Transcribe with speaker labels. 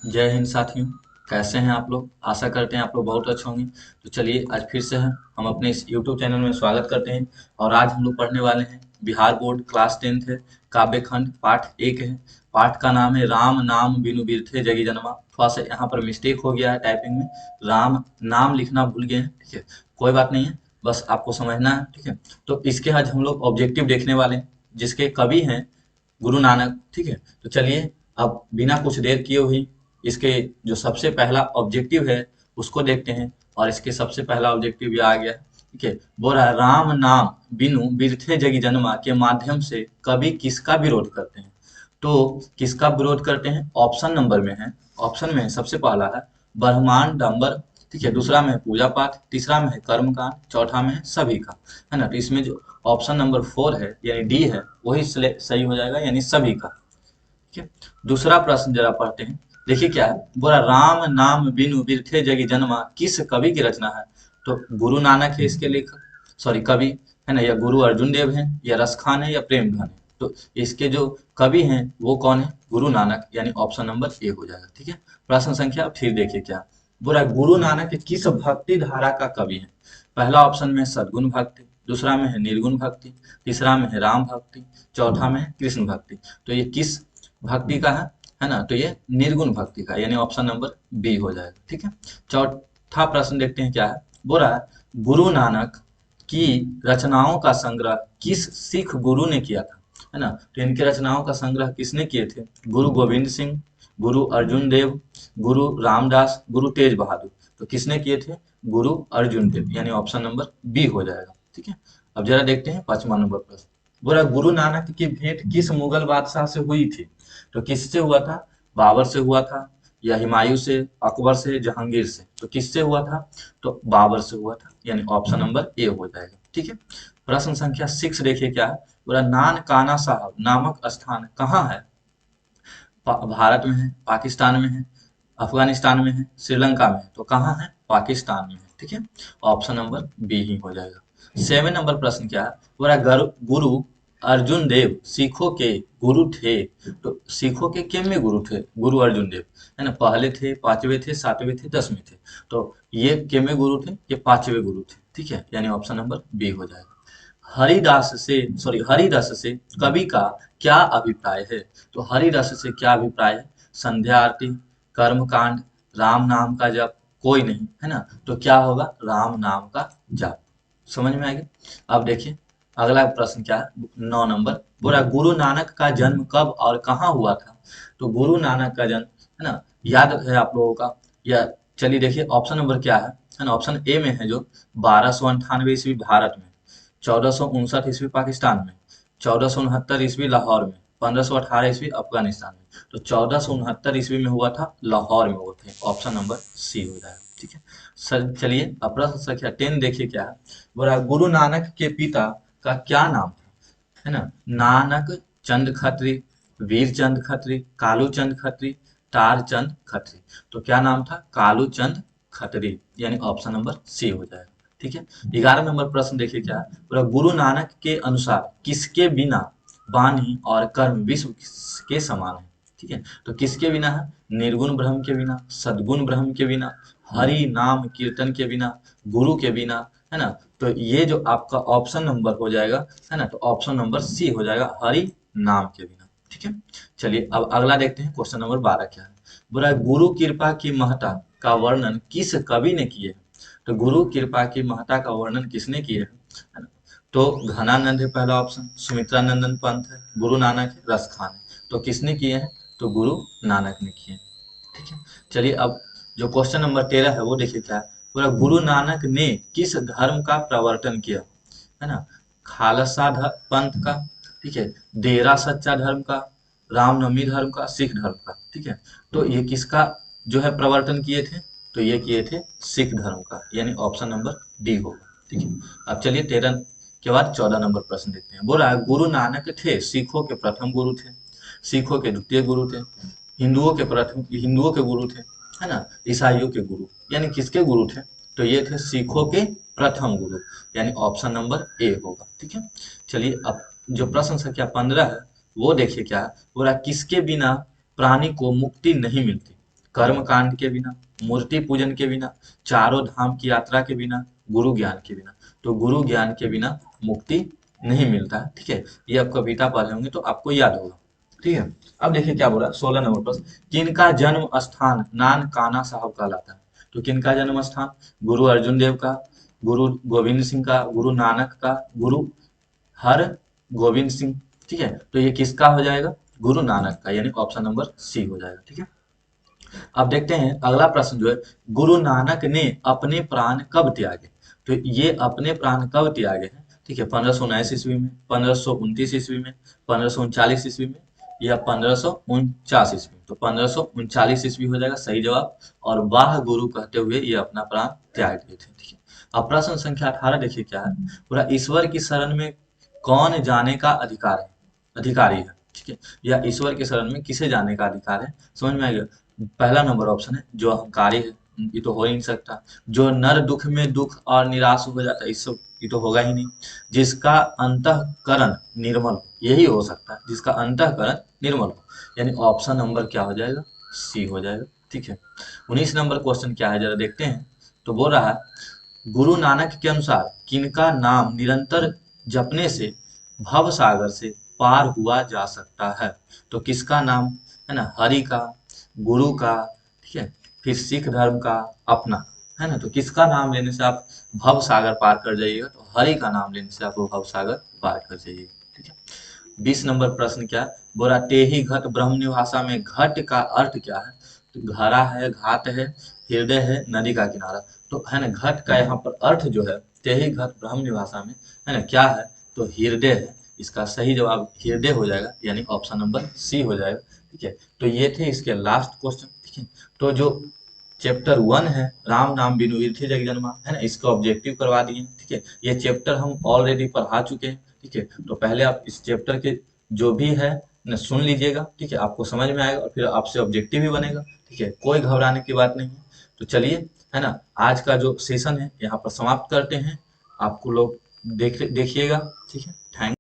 Speaker 1: जय हिंद साथियों। कैसे हैं आप लोग? आशा करते हैं आप लोग बहुत अच्छे होंगे। तो चलिए आज फिर से हम अपने इस यूट्यूब चैनल में स्वागत करते हैं। और आज हम लोग पढ़ने वाले हैं बिहार बोर्ड क्लास 10th है, काव्य खंड पाठ 1 है। पाठ का नाम है राम नाम बिनु बिरथे जगी जनमा। थोड़ा सा यहाँ पर मिस्टेक हो गया है टाइपिंग में, राम नाम लिखना भूल गए हैं, ठीक है। कोई बात नहीं है, बस आपको समझना है, ठीक है। तो इसके आज हम लोग ऑब्जेक्टिव देखने वाले हैं, जिसके कवि हैं गुरु नानक, ठीक है। तो चलिए अब बिना कुछ देर किए हुए इसके जो सबसे पहला ऑब्जेक्टिव है उसको देखते हैं। और इसके सबसे पहला ऑब्जेक्टिव ये आ गया है, ठीक है। बोल रहा है राम नाम बिनु बिरथे जगी जन्मा के माध्यम से कवि किसका विरोध करते हैं। तो किसका विरोध करते हैं? ऑप्शन नंबर में है, ऑप्शन में सबसे पहला है ब्रह्मांड डंबर, ठीक है। दूसरा में है पूजा पाठ, तीसरा में है कर्मकांड, चौथा में है सभी का, है ना। तो इसमें जो ऑप्शन नंबर 4 है यानी डी है वही सही हो जाएगा, यानी सभी का, ठीक है। दूसरा प्रश्न जरा पढ़ते हैं। देखिए क्या है, बोला राम नाम बिनु बिरथे जगी जन्मा किस कवि की रचना है। तो गुरु नानक है इसके लेखक, सॉरी कवि, है ना। या गुरु अर्जुन देव है, या रसखान है, या प्रेम धन है। तो इसके जो कवि हैं वो कौन है? गुरु नानक, यानी ऑप्शन नंबर ए हो जाएगा, ठीक है। प्रश्न संख्या फिर देखिए क्या बोला, गुरु नानक किस भक्ति धारा का कवि है। पहला ऑप्शन में सदगुण भक्ति, दूसरा में है निर्गुण भक्ति, तीसरा में है राम भक्ति, चौथा में है कृष्ण भक्ति। तो ये किस भक्ति का है ना। तो ये निर्गुण भक्ति का, यानी ऑप्शन नंबर बी हो जाएगा, ठीक है। चौथा प्रश्न देखते हैं क्या है। बोल रहा है गुरु नानक की रचनाओं का संग्रह किस सिख गुरु ने किया था, है ना। तो इनके रचनाओं का संग्रह किसने किए थे? गुरु गोविंद सिंह, गुरु अर्जुन देव, गुरु रामदास, गुरु तेज बहादुर। तो किसने किए थे? गुरु अर्जुन देव, यानी ऑप्शन नंबर बी हो जाएगा, ठीक है। अब जरा देखते हैं 5वां नंबर प्रश्न। बोला गुरु नानक की भेंट किस मुगल बादशाह से हुई थी। तो किससे हुआ था? बाबर से हुआ था, या हुमायूं से, अकबर से, जहांगीर से। तो किससे हुआ था? तो बाबर से हुआ था, यानी ऑप्शन नंबर ए हो जाएगा, ठीक है। प्रश्न संख्या 6 देखिए क्या है। बोला नानकाना साहब नामक स्थान कहाँ है। भारत में है, पाकिस्तान में है, अफगानिस्तान में है, श्रीलंका में है। तो कहाँ है? पाकिस्तान में है, ठीक है। ऑप्शन नंबर बी ही हो जाएगा। 7 नंबर प्रश्न क्या है। बोला गुरु अर्जुन देव सिखों के गुरु थे। तो सिखों के किनमें गुरु थे? गुरु अर्जुन देव, है ना। पहले थे, पांचवे थे, सातवें थे, 10वें थे। तो ये किनमें गुरु थे? ये पांचवें गुरु थे, ठीक है। यानी ऑप्शन नंबर बी हो जाएगा। हरिदास से कवि का क्या अभिप्राय है। तो हरिदास से क्या अभिप्राय है? संध्या आरती, कर्म कांड, राम नाम का जप, कोई नहीं, है ना। तो क्या होगा? राम नाम का जप। समझ में आएगी। अब देखिए अगला प्रश्न क्या है, 9 नंबर। बोला गुरु नानक का जन्म कब और कहाँ हुआ था। तो गुरु नानक का जन्म, है ना, याद है आप लोगों का। या चलिए देखिए ऑप्शन नंबर क्या है ना। ऑप्शन ए में है जो 1298 ईस्वी भारत में, 1459 ईस्वी पाकिस्तान में, 1469 ईस्वी लाहौर में, 1518 ईस्वी अफगानिस्तान में। तो 1469 ईस्वी में हुआ था, लाहौर में हुए थे। ऑप्शन नंबर सी हो जाएगा, ठीक है। सर चलिए अब प्रश्न संख्या 10 देखिए क्या है। बोला गुरु नानक के पिता का क्या नाम था, है ना। नानक चंद खत्री, वीर चंद खत्री, कालू चंद खत्री, तार चंद खत्री। तो क्या नाम था? कालू चंद खत्री, यानी ऑप्शन नंबर सी हो जाएगा, ठीक है। 11 नंबर प्रश्न देखिए क्या है। बोला गुरु नानक के अनुसार किसके बिना वाणी और कर्म विश्व के समान है, ठीक है। तो किसके बिना है? निर्गुण ब्रह्म के बिना, सदगुण ब्रह्म के बिना, हरि नाम कीर्तन के बिना, गुरु के बिना, है ना। तो ये जो आपका ऑप्शन नंबर हो जाएगा, है ना, तो ऑप्शन नंबर सी हो जाएगा, हरि नाम के बिना, ठीक है। चलिए अब अगला देखते हैं, क्वेश्चन नंबर 12 क्या है। बोला गुरु कृपा की महत्ता का वर्णन किस कवि ने किए है। तो गुरु कृपा की महत्ता का वर्णन किसने किए है ना। तो घनानंद है पहला ऑप्शन, सुमित्रा नंदन पंत है, गुरु नानक है, रस खान है। तो किसने किए हैं? तो गुरु नानक ने किए हैं, ठीक है। चलिए अब जो क्वेश्चन नंबर 13 है वो देखिए क्या है। बोला गुरु नानक ने किस धर्म का प्रवर्तन किया, है ना। खालसा पंथ का, ठीक है, डेरा सच्चा धर्म का, रामनवमी धर्म का, सिख धर्म का, ठीक है। तो ये किसका जो है प्रवर्तन किए थे। तो ये किए थे सिख धर्म का, यानी ऑप्शन नंबर डी होगा, ठीक है। अब चलिए 13 के बाद 14 नंबर प्रश्न देखते हैं। बोला गुरु नानक थे सिखों के प्रथम गुरु थे, सिखों के द्वितीय गुरु थे, हिंदुओं के गुरु थे, है ना, ईसाइयों के गुरु, यानी किसके गुरु थे। तो ये थे सिखों के प्रथम गुरु, यानी ऑप्शन नंबर ए होगा, ठीक है। चलिए अब जो प्रश्न संख्या 15 है वो देखिए क्या है। बोला किसके बिना प्राणी को मुक्ति नहीं मिलती। कर्म कांड के बिना, मूर्ति पूजन के बिना, चारों धाम की यात्रा के बिना, गुरु ज्ञान के बिना। तो गुरु ज्ञान के बिना मुक्ति नहीं मिलता है, ठीक है। ये आप कविता पढ़े होंगे तो आपको याद होगा, ठीक है। अब देखिए क्या बोला 16 नंबर प्रश्न, किनका जन्म स्थान नानकाना साहब कहलाता है। तो किनका जन्म स्थान, गुरु अर्जुन देव का, गुरु गोविंद सिंह का, गुरु नानक का, गुरु हर गोविंद सिंह, ठीक है। तो ये किसका हो जाएगा, गुरु नानक का, यानी ऑप्शन नंबर सी हो जाएगा, ठीक है। अब देखते हैं अगला प्रश्न जो है, गुरु नानक ने अपने प्राण कब त्यागे। तो ये अपने प्राण कब त्यागे हैं, ठीक है। 1519 ईस्वी में, 1529 ईस्वी में, 1539 ईस्वी में, या 1549 ईस्वी। तो 1539 ईस्वी हो जाएगा सही जवाब। और वाह गुरु कहते हुए ये अपना प्राण त्याग दिए थे, ठीक है। अब प्रश्न संख्या 18 देखिए क्या है, पूरा ईश्वर की शरण में कौन जाने का अधिकार है, अधिकारी है, ठीक है। या ईश्वर के शरण में किसे जाने का अधिकार है, समझ में आ गया। पहला नंबर ऑप्शन है जो अहंकारी है, ये तो हो ही नहीं सकता। जो नर दुख में दुख और निराश हो जाता है, इससे ये तो होगा ही नहीं। जिसका अंतःकरण निर्मल हो, यही हो सकता है, जिसका अंतःकरण निर्मल हो, यानी ऑप्शन नंबर क्या हो जाएगा, सी हो जाएगा, ठीक है। 19 नंबर क्वेश्चन क्या है जरा देखते हैं। तो बोल रहा है, गुरु नानक के अनुसार किनका नाम निरंतर जपने से भव सागर से पार हुआ जा सकता है। तो किसका नाम है ना, हरि का, गुरु का, ठीक है, फिर सिख धर्म का, अपना, है ना। तो किसका नाम लेने से आप भव सागर पार कर जाइएगा, तो हरि का नाम लेने से आप वो भव सागर पार कर जाइएगा, ठीक है। 20 नंबर प्रश्न क्या है, बोला टेही घट ब्रह्मणी भाषा में घट का अर्थ क्या है। तो घड़ा है, घाट है, हृदय है, नदी का किनारा। तो है ना घट का यहाँ पर अर्थ जो है टेही घट ब्रह्मणी भाषा में है ना क्या है, तो हृदय है। इसका सही जवाब हृदय हो जाएगा, यानी ऑप्शन नंबर सी हो जाएगा, ठीक है। तो ये थे इसके लास्ट क्वेश्चन, ठीक है। तो जो चैप्टर 1 है राम नाम बिनु ईरठी जग जन्मा, है ना, इसका ऑब्जेक्टिव करवा दिए, ठीक है। ये चैप्टर हम ऑलरेडी पढ़ा चुके हैं, ठीक है। तो पहले आप इस चैप्टर के जो भी है न सुन लीजिएगा, ठीक है, आपको समझ में आएगा और फिर आपसे ऑब्जेक्टिव भी बनेगा, ठीक है। कोई घबराने की बात नहीं है। तो चलिए, है ना, आज का जो सेशन है यहाँ पर समाप्त करते हैं। आपको लोग देखिएगा, ठीक है। थैंक